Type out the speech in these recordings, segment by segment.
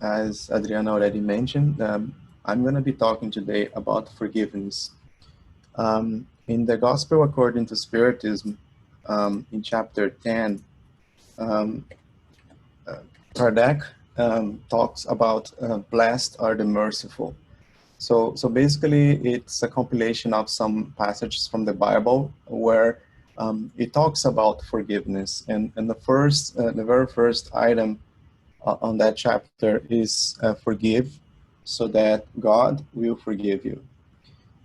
as Adriana already mentioned, I'm going to be talking today about forgiveness. In the Gospel according to Spiritism, in chapter 10, um, uh, Kardec talks about blessed are the merciful. So basically, it's a compilation of some passages from the Bible where it talks about forgiveness. And the very first item on that chapter is forgive so that God will forgive you.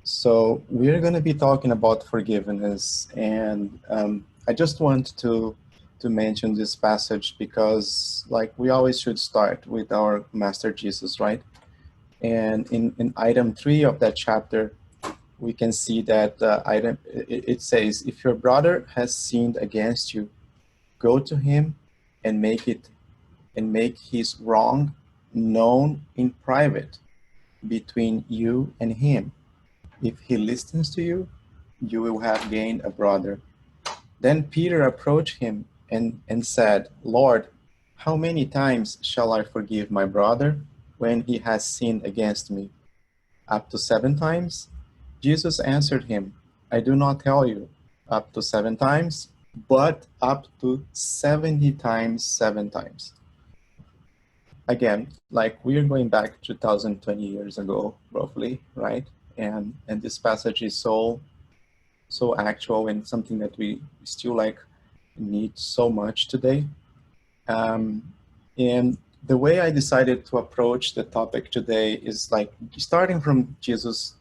So we're going to be talking about forgiveness, and I just want to mention this passage because, like, we always should start with our Master Jesus, right? And in item 3 of that chapter, we can see that it says, if your brother has sinned against you, go to him and make his wrong known in private between you and him. If he listens to you, you will have gained a brother. Then Peter approached him and said, Lord, how many times shall I forgive my brother when he has sinned against me? Up to 7 times? Jesus answered him, I do not tell you up to 7 times, but up to 70 times 7 times. Again, like, we are going back 2020 years ago, roughly, right? And this passage is so actual and something that we still like need so much today. And the way I decided to approach the topic today is like starting from Jesus'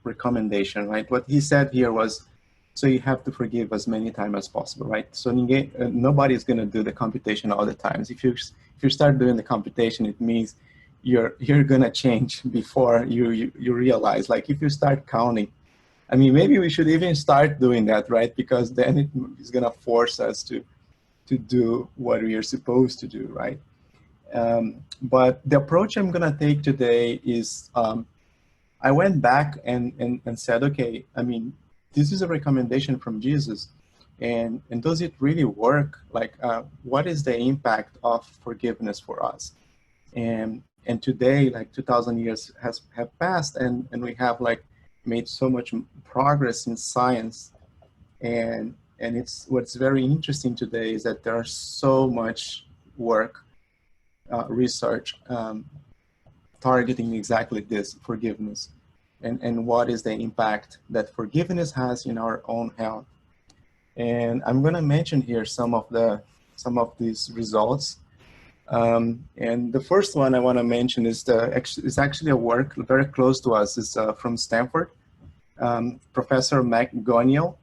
recommendation, right? What he said here was, so you have to forgive as many times as possible, right? So nobody's going to do the computation all the times. If you start doing the computation, it means you're going to change before you realize. Like, if you start counting, I mean, maybe we should even start doing that, right? Because then it is going to force us to do what we are supposed to do, right? But the approach I'm going to take today is I went back and said, okay, I mean, this is a recommendation from Jesus, and does it really work? Like, what is the impact of forgiveness for us? And today, like, 2,000 years have passed, and we have like made so much progress in science, and it's what's very interesting today is that there are so much work, research targeting exactly this forgiveness, and what is the impact that forgiveness has in our own health. And I'm going to mention here some of these results. And the first one I want to mention is actually a work very close to us. It's from Stanford, Professor McGonigal.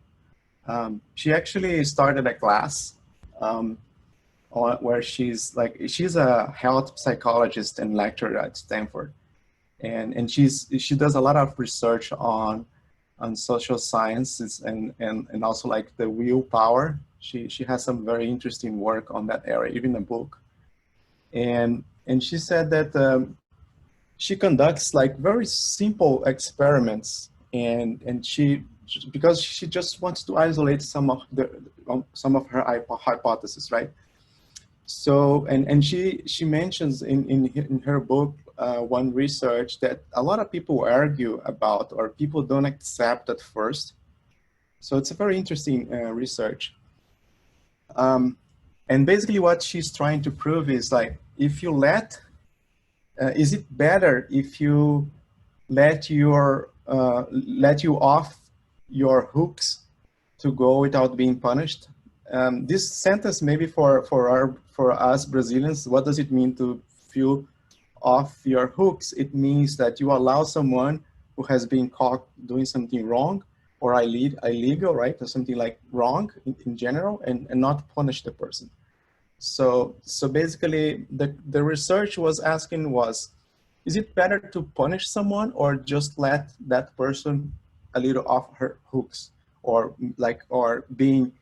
She actually started a class where she's a health psychologist and lecturer at Stanford, and she does a lot of research on social sciences and also like the willpower. She has some very interesting work on that area, even a book. And she said that she conducts like very simple experiments, and because she just wants to isolate some of her hypotheses, right? So and she mentions in her book one research that a lot of people argue about or people don't accept at first. So it's a very interesting research. And basically what she's trying to prove is like, if you is it better if you let you off your hooks to go without being punished? This sentence, maybe for us Brazilians, what does it mean to feel off your hooks? It means that you allow someone who has been caught doing something wrong or illegal, right, or something like wrong in general, and not punish the person. So basically, the research was asking was, is it better to punish someone or just let that person a little off her hooks, or being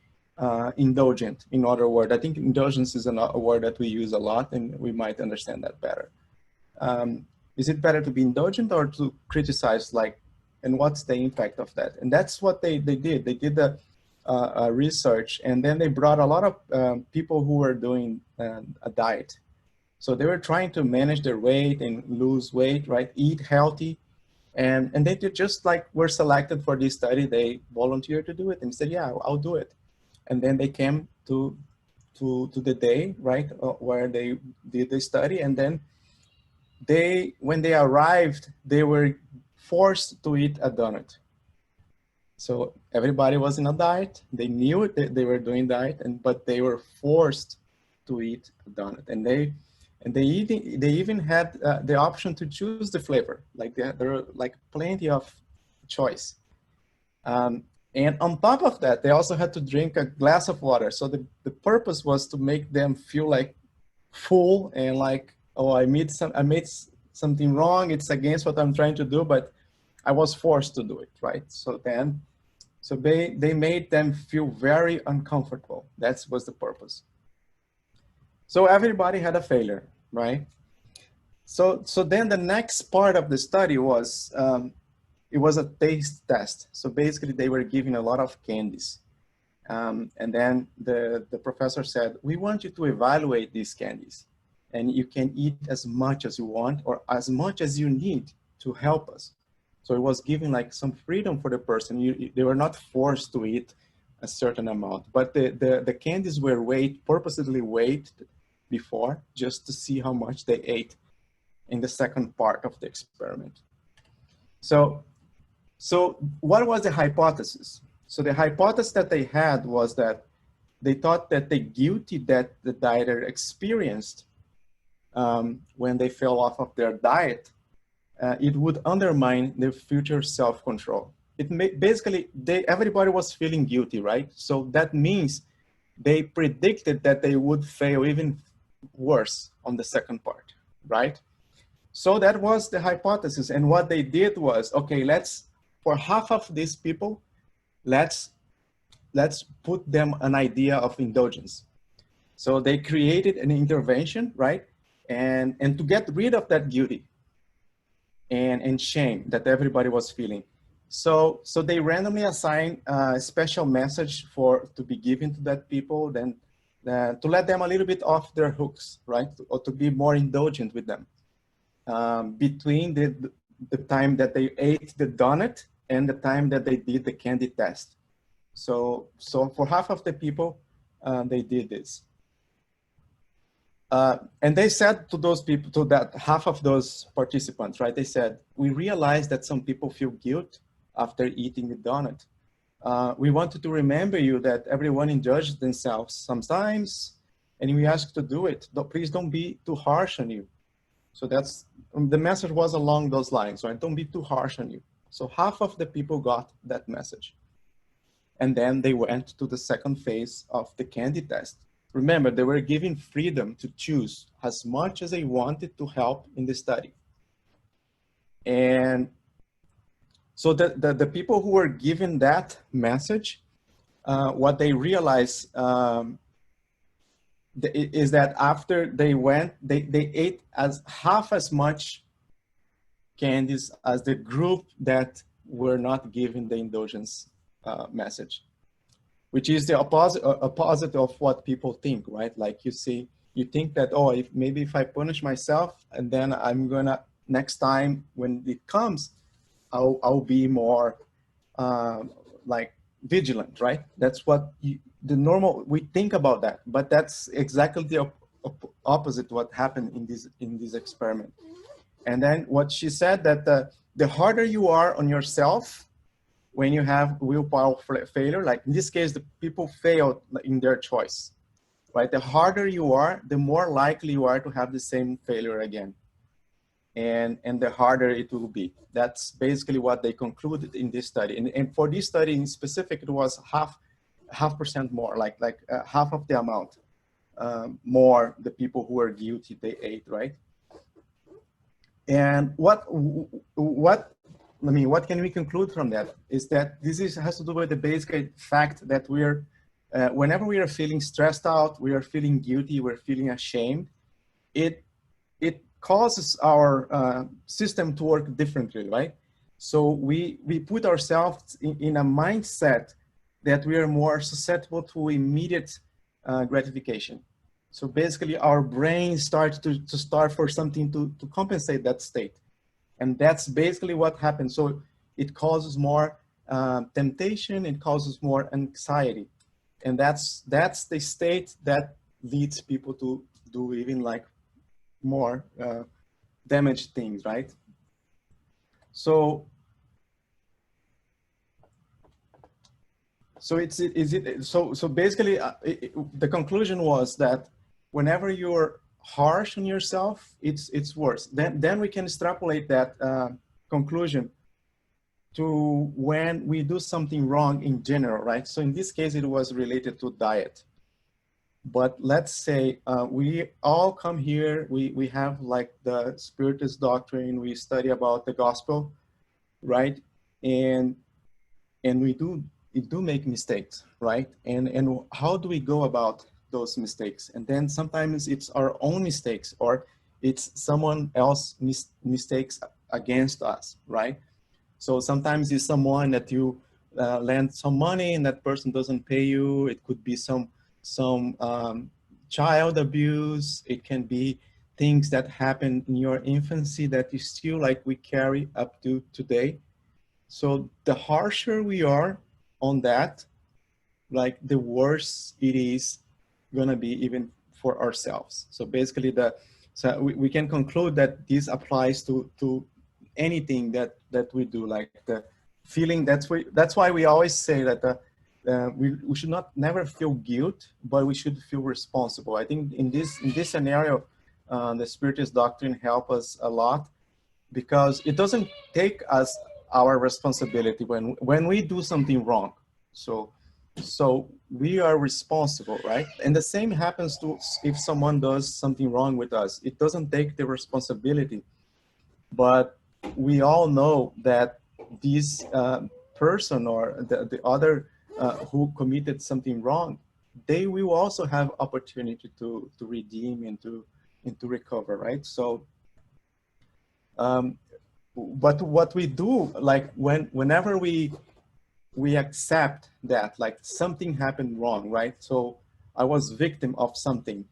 indulgent? In other words, I think indulgence is a word that we use a lot, and we might understand that better. Is it better to be indulgent or to criticize? Like, and what's the impact of that? And that's what they did. They did the research, and then they brought a lot of people who were doing a diet, So they were trying to manage their weight and lose weight, right? Eat healthy. And they did just like were selected for this study. They volunteered to do it and said, yeah, I'll do it. And then they came to the day, right, where they did the study. And then when they arrived, they were forced to eat a donut. So everybody was in a diet. They knew that they were doing diet, but they were forced to eat a donut. And they even had the option to choose the flavor. Like there were like plenty of choice. And on top of that, they also had to drink a glass of water. So the purpose was to make them feel like full and like, oh, I made something wrong. It's against what I'm trying to do, but I was forced to do it, right? So they made them feel very uncomfortable. That was the purpose. So everybody had a failure, right? So then the next part of the study was, it was a taste test. So basically they were giving a lot of candies. And then the professor said, we want you to evaluate these candies. And you can eat as much as you want or as much as you need to help us. So it was giving like some freedom for the person. They were not forced to eat a certain amount, but the candies were purposely weighed before just to see how much they ate in the second part of the experiment. So what was the hypothesis? So the hypothesis that they had was that they thought that the guilty that the dieter experienced when they fell off of their diet, it would undermine their future self-control. Basically, everybody was feeling guilty, right? So that means they predicted that they would fail even worse on the second part, right? So that was the hypothesis. And what they did was, okay, for half of these people, let's put them an idea of indulgence. So they created an intervention, right? And to get rid of that guilty and shame that everybody was feeling. So they randomly assign a special message to be given to that people, then to let them a little bit off their hooks, right? Or to be more indulgent with them between the time that they ate the donut and the time that they did the candy test. So for half of the people, they did this. And they said to those people, to that half of those participants, right? They said, we realized that some people feel guilt after eating the donut. We wanted to remember you that everyone indulges themselves sometimes, and we ask to do it. Please don't be too harsh on you. So the message was along those lines, right? Don't be too harsh on you. So half of the people got that message. And then they went to the second phase of the candy test. Remember, they were given freedom to choose as much as they wanted to help in the study. And so the people who were given that message, what they realized is that after they went, they ate half as much candies as the group that were not given the indulgence message, which is the opposite of what people think, right? Like you think that, oh, maybe if I punish myself and then I'm gonna, next time when it comes, I'll be more like vigilant, right? That's what we think about that, but that's exactly the opposite what happened in this experiment. And then what she said that the harder you are on yourself when you have willpower failure, like in this case, the people failed in their choice, right? The harder you are, the more likely you are to have the same failure again. And the harder it will be. That's basically what they concluded in this study. And for this study in specific, it was half percent more, like half of the amount more the people who were guilty, they ate, right? And what can we conclude from that is that this has to do with the basic fact that whenever we are feeling stressed out, we are feeling guilty, we're feeling ashamed, it causes our system to work differently, right? So we put ourselves in a mindset that we are more susceptible to immediate gratification. So basically our brain starts to start for something to compensate that state. And that's basically what happens. So it causes more temptation, it causes more anxiety. And that's the state that leads people to do even like more damaged things, right? So so basically the conclusion was that whenever you're harsh on yourself, it's worse. Then we can extrapolate that conclusion to when we do something wrong in general, right? So in this case, it was related to diet. But let's say we all come here, we have like the Spiritist doctrine, we study about the gospel, right? And we do make mistakes, right? And how do we go about those mistakes? And then sometimes it's our own mistakes, or it's someone else's mistakes against us, right? So sometimes it's someone that you lend some money and that person doesn't pay you. It could be some child abuse. It can be things that happen in your infancy that you still like we carry up to today. So the harsher we are on that, like the worse it is gonna be even for ourselves. So basically so we can conclude that this applies to anything that we do, like the feeling. That's why we always say that we should not never feel guilt, but we should feel responsible. I think in this scenario, the Spiritist doctrine help us a lot, because it doesn't take us our responsibility when we do something wrong. So we are responsible, right? And the same happens to if someone does something wrong with us. It doesn't take the responsibility, but we all know that this person or the other who committed something wrong, they will also have opportunity to redeem and to recover, right? So but what we do, like whenever we accept that like something happened wrong, right? So I was victim of something,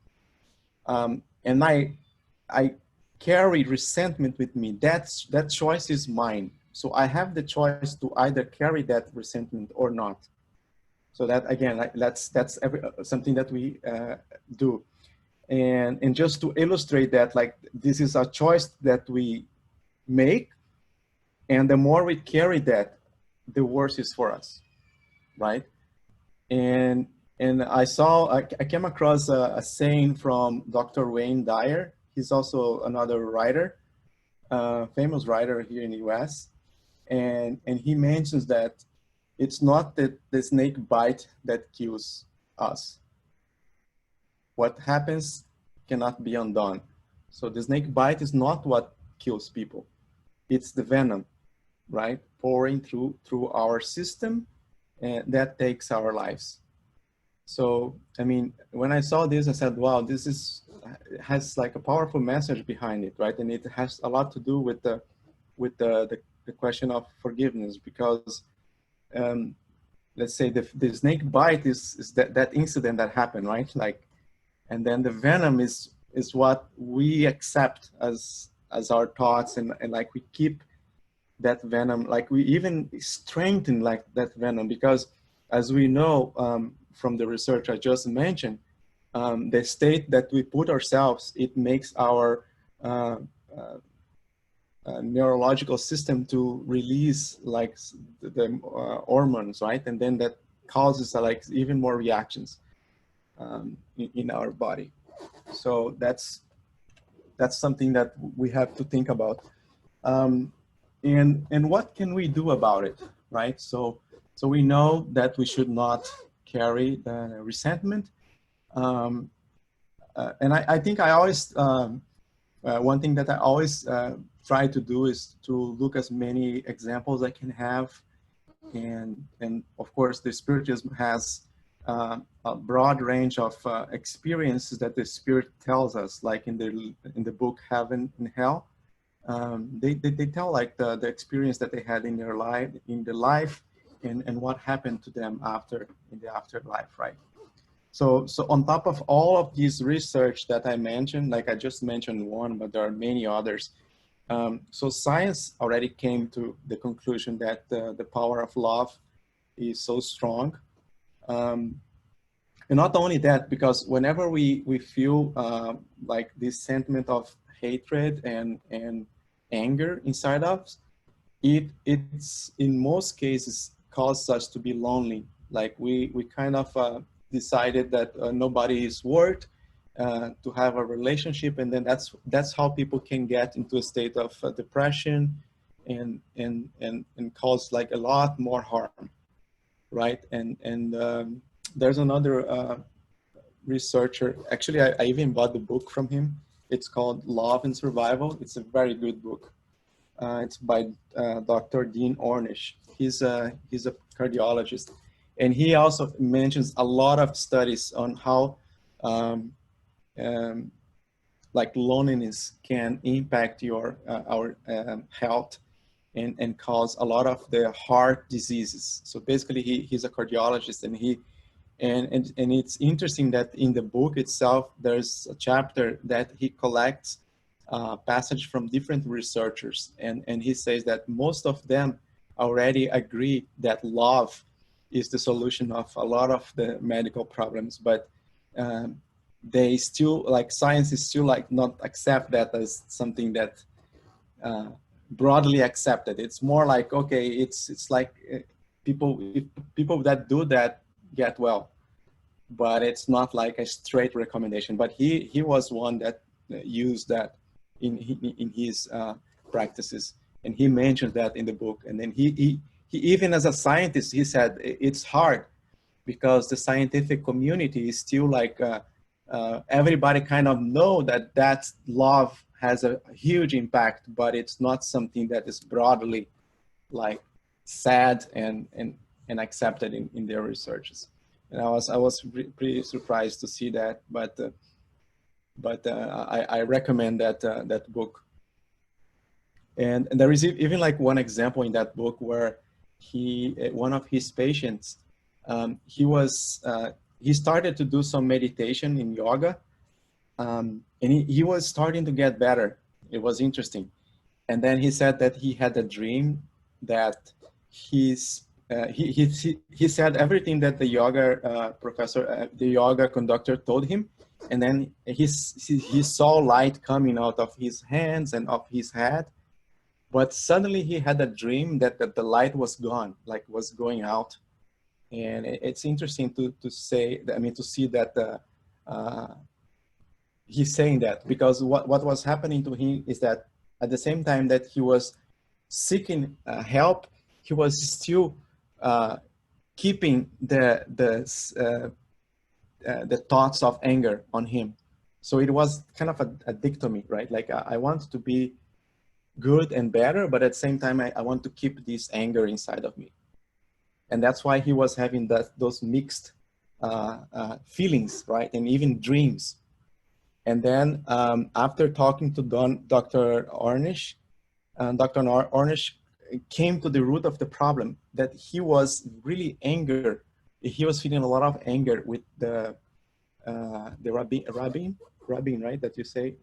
and I carry resentment with me. That choice is mine. So I have the choice to either carry that resentment or not. So that again, like, that's something that we do. And just to illustrate that, like this is a choice that we make, and the more we carry that, the worse is for us, right? And I came across a saying from Dr. Wayne Dyer. He's also another writer, famous writer here in the US. And he mentions that it's not the snake bite that kills us. What happens cannot be undone. So the snake bite is not what kills people. It's the venom, right? Pouring through our system, and that takes our lives. So, I mean, when I saw this, I said, wow, this has like a powerful message behind it, right? And it has a lot to do with the question of forgiveness, because let's say the snake bite is that incident that happened, right? Like, and then the venom is what we accept as our thoughts, and like we keep that venom, like we even strengthen like that venom, because as we know from the research I just mentioned, the state that we put ourselves, it makes our neurological system to release like the hormones, right? And then that causes like even more reactions in our body. So that's something that we have to think about. And what can we do about it, right? So we know that we should not carry the resentment. And I think I always, one thing that I always try to do is to look as many examples I can have. And of course, the Spiritism has a broad range of experiences that the Spirit tells us, like in the book Heaven and Hell. They tell like the experience that they had in their life, and what happened to them in the afterlife, right? So on top of all of this research that I mentioned, like I just mentioned one, but there are many others. So science already came to the conclusion that the power of love is so strong. Um, and not only that, because whenever we feel like this sentiment of hatred and anger inside us, it's in most cases causes us to be lonely. Like we kind of decided that nobody is worth to have a relationship, and then that's how people can get into a state of depression and cause like a lot more harm, right? And there's another researcher. Actually, I even bought the book from him. It's called Love and Survival. It's a very good book. It's by Dr. Dean Ornish. He's a cardiologist, and he also mentions a lot of studies on how um, um, like loneliness can impact your our health and cause a lot of the heart diseases. So basically, he's a cardiologist, and and it's interesting that in the book itself, there's a chapter that he collects passage from different researchers, and he says that most of them already agree that love is the solution of a lot of the medical problems, but they still, like, science is still like not accept that as something that uh, broadly accepted. It's more like, okay, it's like people that do that get well, but it's not like a straight recommendation. But he was one that used that in his practices, and he mentioned that in the book. And then he even as a scientist, he said it's hard because the scientific community is still like everybody kind of know that that love has a huge impact, but it's not something that is broadly like said and accepted in their researches. And I was pretty surprised to see that, but I recommend that book. And there is even like one example in that book where one of his patients, he started to do some meditation in yoga, and he was starting to get better. It was interesting. And then he said that he had a dream that he said everything that the yoga professor, the yoga conductor told him, and then he saw light coming out of his hands and of his head, but suddenly he had a dream that the light was gone, like was going out. And it's interesting to say, I mean, to see that he's saying that, because what was happening to him is that at the same time that he was seeking help, he was still keeping the thoughts of anger on him. So it was kind of a dichotomy, right? Like I want to be good and better, but at the same time, I want to keep this anger inside of me. And that's why he was having those mixed feelings, right? And even dreams. And then after talking to Dr. Ornish, Dr. Ornish came to the root of the problem, that he was really angry. He was feeling a lot of anger with the rabbin, right? That you say?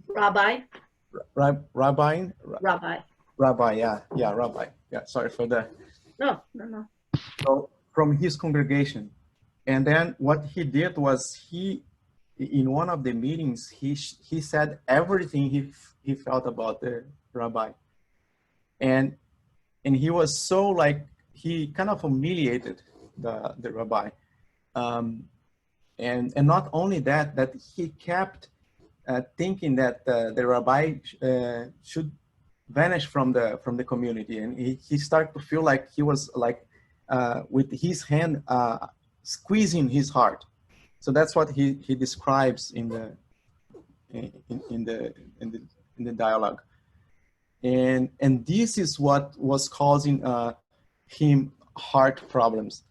Rabbi. Rabbi. Rabbi. Yeah, rabbi. Yeah, sorry for that. No. So from his congregation. And then what he did was in one of the meetings, he said everything he felt about the rabbi. And he was so like, he kind of humiliated the rabbi. And not only that he kept thinking that the rabbi should vanish from the community. And he started to feel like he was like with his hand squeezing his heart. So that's what he describes in the dialogue. And this is what was causing him heart problems.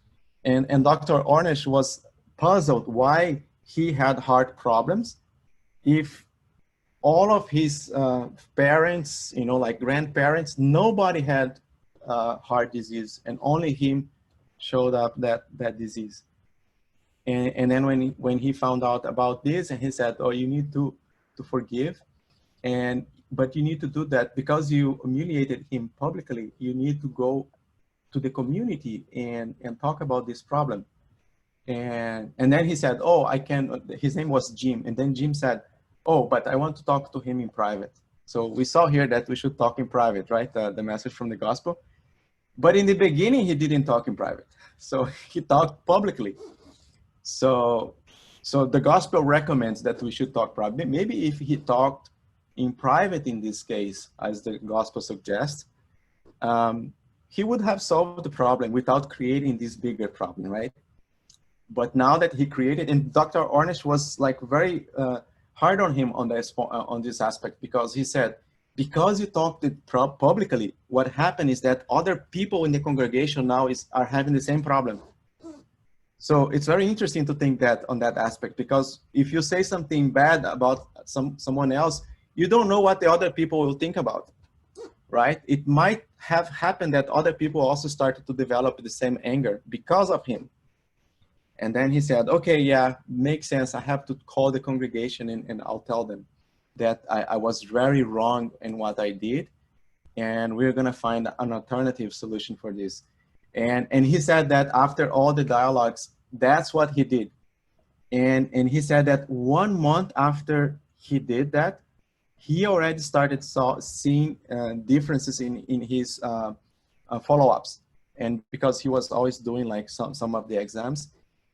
And Dr. Ornish was puzzled why he had heart problems if all of his parents, like grandparents, nobody had heart disease, and only him showed up that disease. And then when he found out about this, and he said, oh, you need to forgive, but you need to do that because you humiliated him publicly. You need to go to the community and talk about this problem. And then he said, oh, I can, his name was Jim. And then Jim said, oh, but I want to talk to him in private. So we saw here that we should talk in private, right? The message from the gospel. But in the beginning, he didn't talk in private. So he talked publicly. So the gospel recommends that we should talk privately. Maybe if he talked in private in this case, as the gospel suggests, he would have solved the problem without creating this bigger problem, right? But now that he created, and Dr. Ornish was like very hard on him on this aspect, because he said, because you talked it publicly, what happened is that other people in the congregation now are having the same problem. So it's very interesting to think that on that aspect, because if you say something bad about someone else, you don't know what the other people will think about, right? It might have happened that other people also started to develop the same anger because of him. And then he said, okay, yeah, makes sense. I have to call the congregation and I'll tell them that I was very wrong in what I did. And we're gonna find an alternative solution for this. And he said that after all the dialogues, that's what he did. And he said that 1 month after he did that, he already started seeing differences in his follow-ups. And because he was always doing like some of the exams.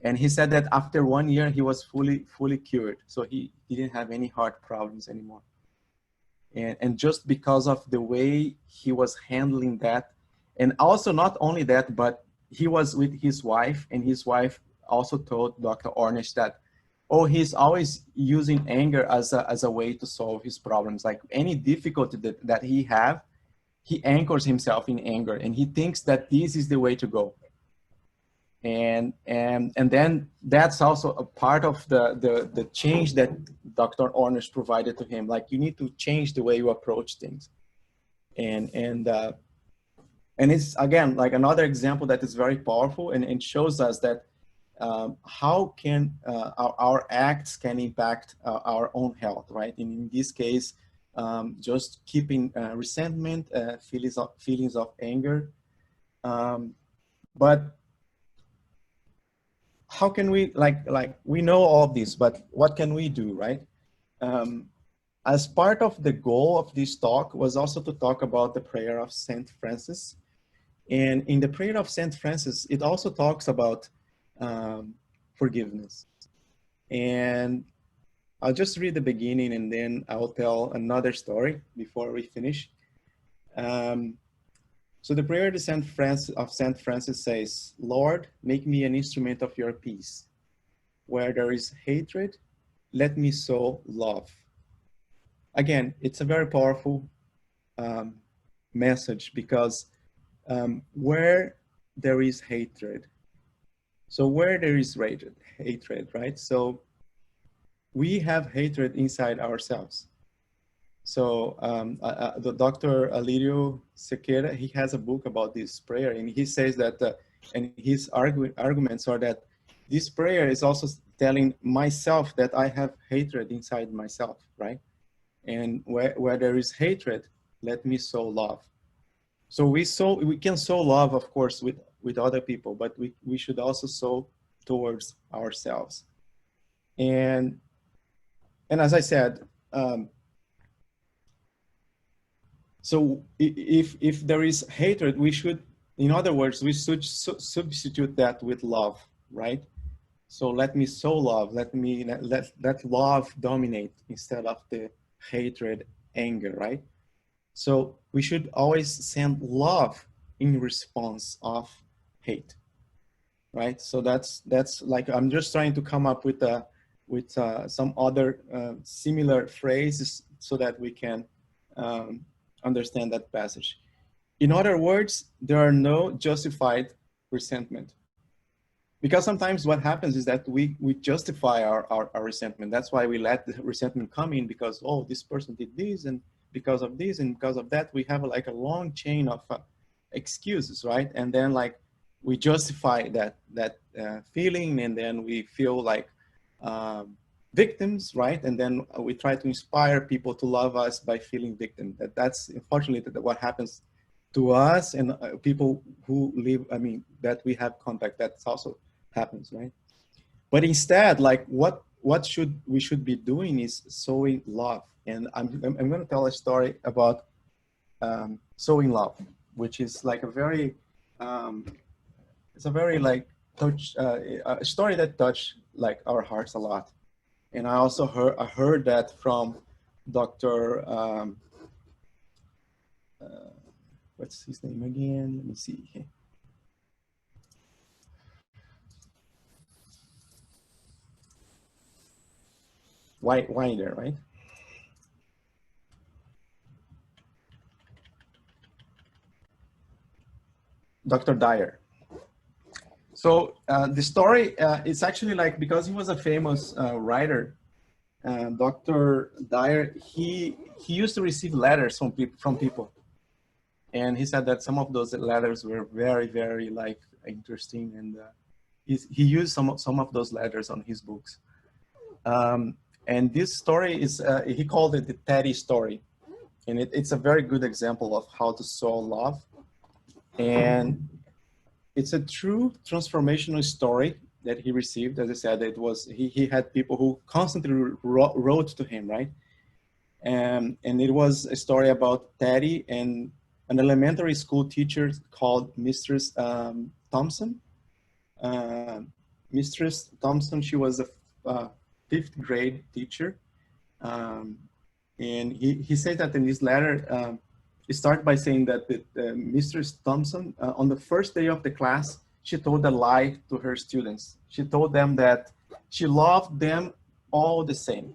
And he said that after 1 year, he was fully cured. So he didn't have any heart problems anymore. And just because of the way he was handling that. And also not only that, but he was with his wife, and his wife also told Dr. Ornish that, oh, he's always using anger as a way to solve his problems. Like any difficulty that he anchors himself in anger, and he thinks that this is the way to go. And then that's also a part of the change that Dr. Ornish provided to him. Like, you need to change the way you approach things. And it's, again, like another example that is very powerful and shows us that how can our acts can impact our own health, right? And in this case, just keeping resentment, feelings of anger. But how can we, like we know all of this, but what can we do, right? As part of the goal of this talk was also to talk about the prayer of Saint Francis. And in the prayer of Saint Francis, it also talks about forgiveness. And I'll just read the beginning and then I'll tell another story before we finish. So the prayer of Saint Francis says, Lord, make me an instrument of your peace. Where there is hatred, let me sow love. Again, it's a very powerful message, because where there is hatred, so where there is hatred, right? So we have hatred inside ourselves. So the Dr. Alirio Sequeira, he has a book about this prayer, and he says that, and his arguments are that this prayer is also telling myself that I have hatred inside myself, right? And where there is hatred, let me sow love. So we can sow love, of course, with other people, but we should also sow towards ourselves. And as I said, so if there is hatred, we should, in other words, we should substitute that with love, right? So let me sow love, let love dominate instead of the hatred, anger, right? So we should always send love in response of hate, right? So that's like, I'm just trying to come up with some other similar phrases so that we can understand that passage. In other words, there are no justified resentment. Because sometimes what happens is that we justify our resentment. That's why we let the resentment come in, because, oh, this person did this, and because of this, and because of that, we have like a long chain of excuses, right? And then like we justify that feeling, and then we feel like victims, right? And then we try to inspire people to love us by feeling victim. That's unfortunately what happens to us and people who live, I mean, that we have contact, that's also happens, right? But instead, like what we should be doing is sowing love. And I'm going to tell a story about sowing love, which is like a very, it's a very like a story that touched like our hearts a lot. And I also heard that from Dr. What's his name again? Let me see. Winder, right? Dr. Dyer. So the story is actually like, because he was a famous writer, Dr. Dyer, he used to receive letters from people. And he said that some of those letters were very, very like interesting. And he used some of those letters on his books. And this story is, he called it the Teddy story. And it's a very good example of how to sow love. And it's a true transformational story that he received. As I said, it was, he had people who constantly wrote to him, right? And it was a story about Teddy and an elementary school teacher called Mistress Thompson. Mistress Thompson, she was a fifth grade teacher. And he said that in his letter, it started by saying that Mistress Thompson, on the first day of the class, she told a lie to her students. She told them that she loved them all the same.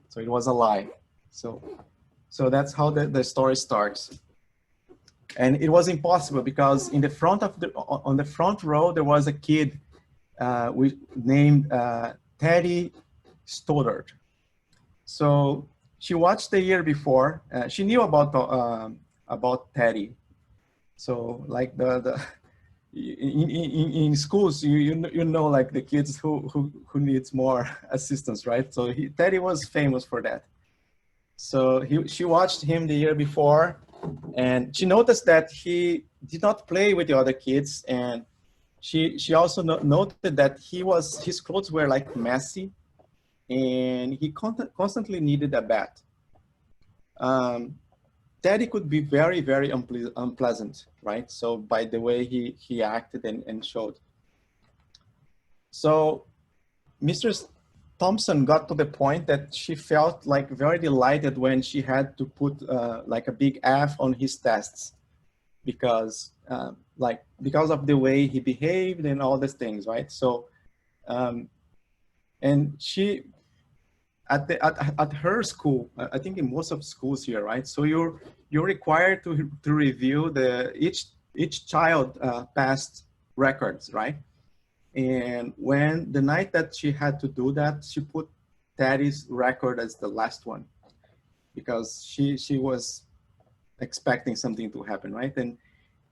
So it was a lie. So that's how the story starts. And it was impossible because in the front of on the front row, there was a kid named Teddy Stoddard. So she watched the year before. She knew about Teddy. So like in schools, you know like the kids who needs more assistance, right? So Teddy was famous for that. So she watched him the year before, and she noticed that he did not play with the other kids, and she also noted that his clothes were like messy, and he constantly needed a bath. Teddy could be very, very unpleasant, right? So by the way he acted and showed. So Mr. Thompson got to the point that she felt like very delighted when she had to put like a big F on his tests because of the way he behaved and all these things, right? So, and she, at her school, I think in most of schools here, right? So you're required to review each child past records, right? And when the night that she had to do that, she put Teddy's record as the last one because she was expecting something to happen, right?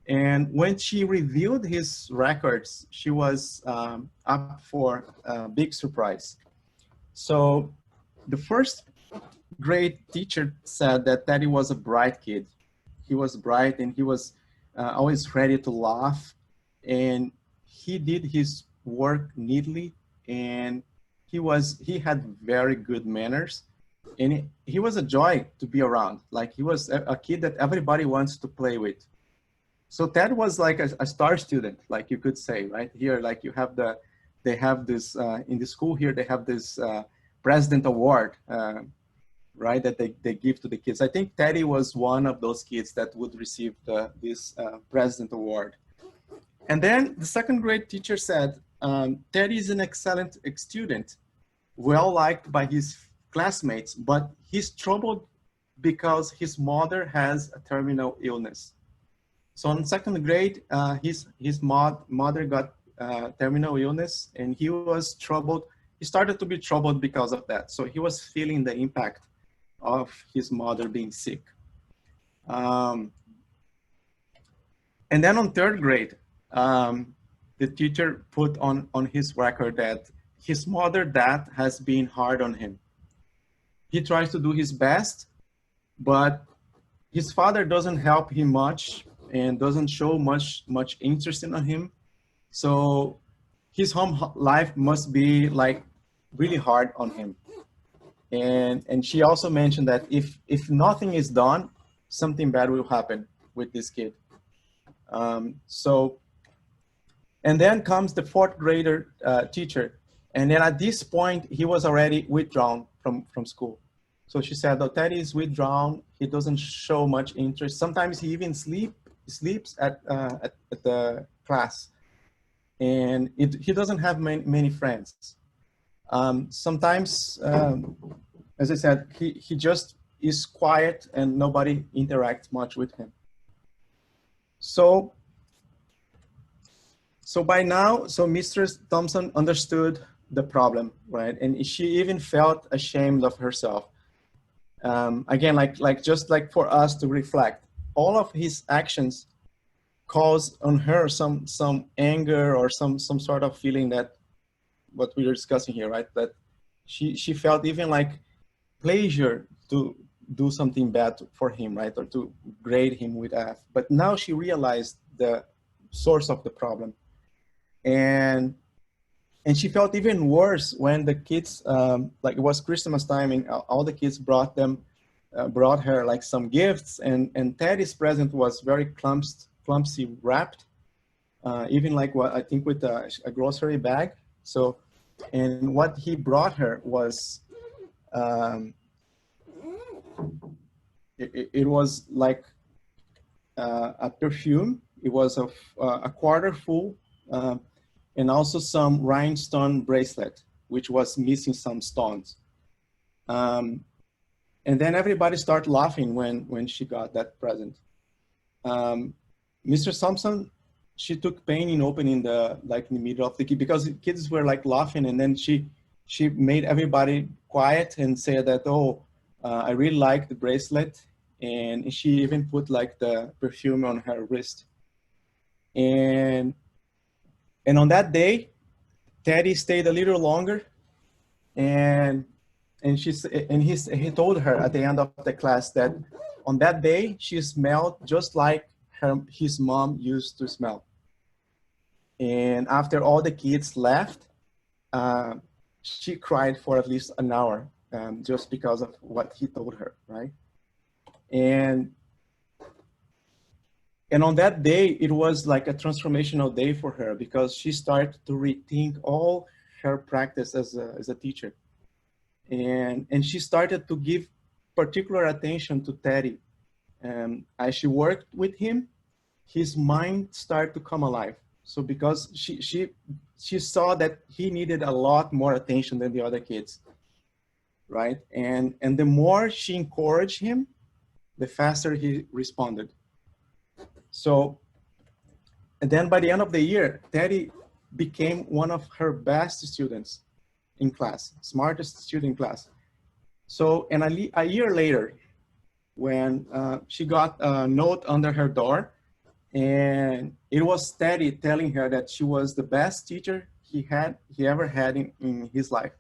And when she reviewed his records, she was up for a big surprise. So the first grade teacher said that Teddy was a bright kid. He was bright and he was always ready to laugh, and he did his work neatly, and he had very good manners, and he was a joy to be around. Like he was a kid that everybody wants to play with. So Ted was like a star student, like you could say, right? Here, like they have this, in the school here, they have this president award, right? That they give to the kids. I think Teddy was one of those kids that would receive this president award. And then the second grade teacher said, Teddy is an excellent student, well liked by his classmates, but he's troubled because his mother has a terminal illness. So in second grade, his mother got terminal illness, and he was troubled. He started to be troubled because of that. So he was feeling the impact of his mother being sick. And then on third grade, the teacher put on his record that his mother dad has been hard on him. He tries to do his best, but his father doesn't help him much and doesn't show much interest in him. So his home life must be like really hard on him. And she also mentioned that if nothing is done, something bad will happen with this kid. So, and then comes the fourth grader teacher. And then at this point, he was already withdrawn from school. So she said, oh, Teddy is withdrawn. He doesn't show much interest. Sometimes he even sleeps at the class. And he doesn't have many friends. Sometimes, as I said, he just is quiet and nobody interacts much with him. So by now, so Mistress Thompson understood the problem, right? And she even felt ashamed of herself. Again, just like for us to reflect, all of his actions cause on her some anger or some sort of feeling that what we are discussing here, right? That she felt even like pleasure to do something bad for him, right? Or to grade him with F. But now she realized the source of the problem. And she felt even worse when the kids, like it was Christmas time and all the kids brought her like some gifts, and Teddy's present was very clumsy wrapped, even like what I think with a grocery bag. So, and what he brought her was, it was like a perfume. It was a quarter full, and also some rhinestone bracelet, which was missing some stones. And then everybody started laughing when she got that present. Mr. Thompson, she took pain in opening in the middle of the kid, because the kids were like laughing, and then she made everybody quiet and said that, oh, I really like the bracelet. And she even put like the perfume on her wrist. And on that day, Teddy stayed a little longer, and he told her at the end of the class that on that day she smelled just like his mom used to smell. And after all the kids left, she cried for at least an hour, just because of what he told her, right? And on that day, it was like a transformational day for her, because she started to rethink all her practice as a teacher. And she started to give particular attention to Teddy. As she worked with him, his mind started to come alive. So because she saw that he needed a lot more attention than the other kids, right? And the more she encouraged him, the faster he responded. So, and then by the end of the year, Teddy became one of her best students in class, smartest student in class. So, and a year later, when she got a note under her door, and it was Teddy telling her that she was the best teacher he ever had in his life.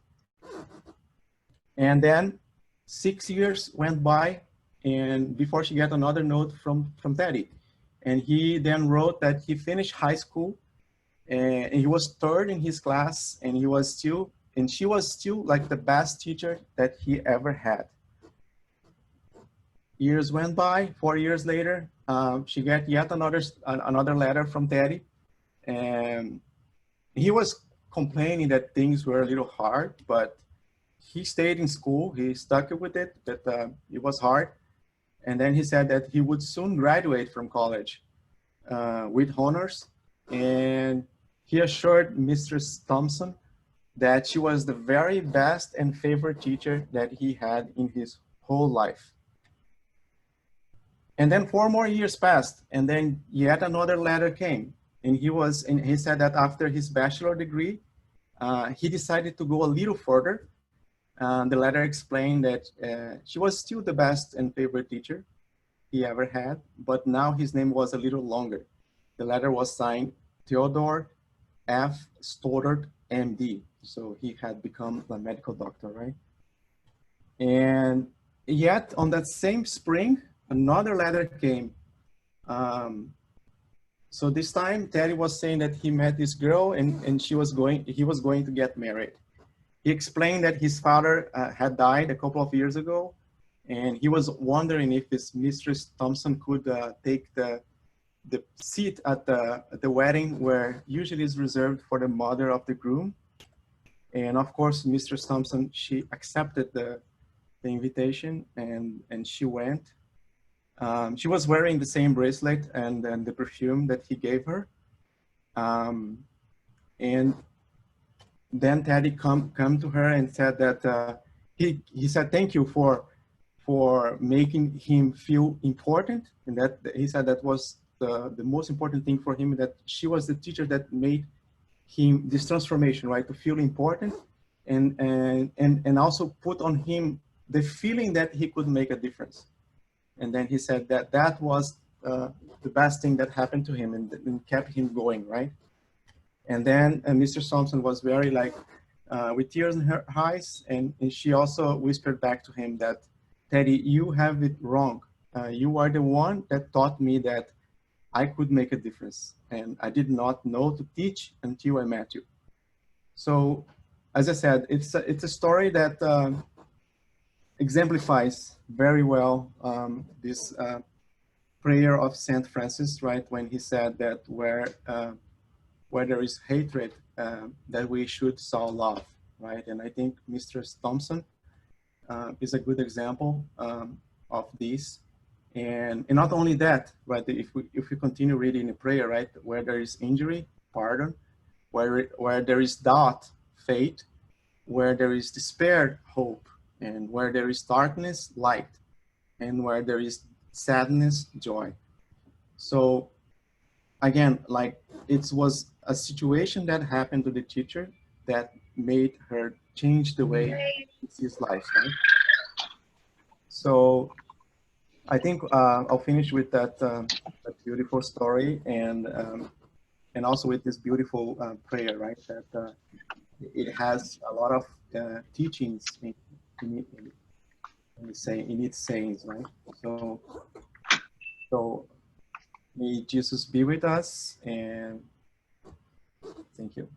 And then 6 years went by, and before she got another note from Teddy. And he then wrote that he finished high school, and he was third in his class, and she was still like the best teacher that he ever had. Years went by. 4 years later, she got yet another letter from Teddy, and he was complaining that things were a little hard, but he stayed in school. He stuck with it, that it was hard. And then he said that he would soon graduate from college with honors. And he assured Mistress Thompson that she was the very best and favorite teacher that he had in his whole life. And then 4 more years passed, and then yet another letter came. And he said that after his bachelor degree, he decided to go a little further. The letter explained that she was still the best and favorite teacher he ever had, but now his name was a little longer. The letter was signed Theodore F. Stoddard, MD. So he had become a medical doctor, right? And yet on that same spring, another letter came. So this time Teddy was saying that he met this girl and he was going to get married. He explained that his father had died a couple of years ago, and he was wondering if his Mistress Thompson could take the seat at the wedding where usually is reserved for the mother of the groom. And of course, Mistress Thompson, she accepted the invitation and she went. She was wearing the same bracelet and the perfume that he gave her. And then Teddy come to her and said that he said thank you for making him feel important, and that he said that was the most important thing for him, that she was the teacher that made him this transformation, right, to feel important, and also put on him the feeling that he could make a difference. And then he said that that was the best thing that happened to him and kept him going, right? And then Mr. Thompson was very like, with tears in her eyes, and she also whispered back to him that, Teddy, you have it wrong. You are the one that taught me that I could make a difference, and I did not know to teach until I met you. So, as I said, it's a story that exemplifies very well this prayer of Saint Francis, right? When he said that where there is hatred, that we should sow love, right? And I think Mr. Thompson is a good example of this. And not only that, right? If we continue reading the prayer, right, where there is injury, pardon, where there is doubt, faith, where there is despair, hope, and where there is darkness, light, and where there is sadness, joy. So again, like, it was a situation that happened to the teacher that made her change the way she sees life, right? So I think I'll finish with that beautiful story, and also with this beautiful prayer, right? That it has a lot of teachings in its sayings, right? So may Jesus be with us, and thank you.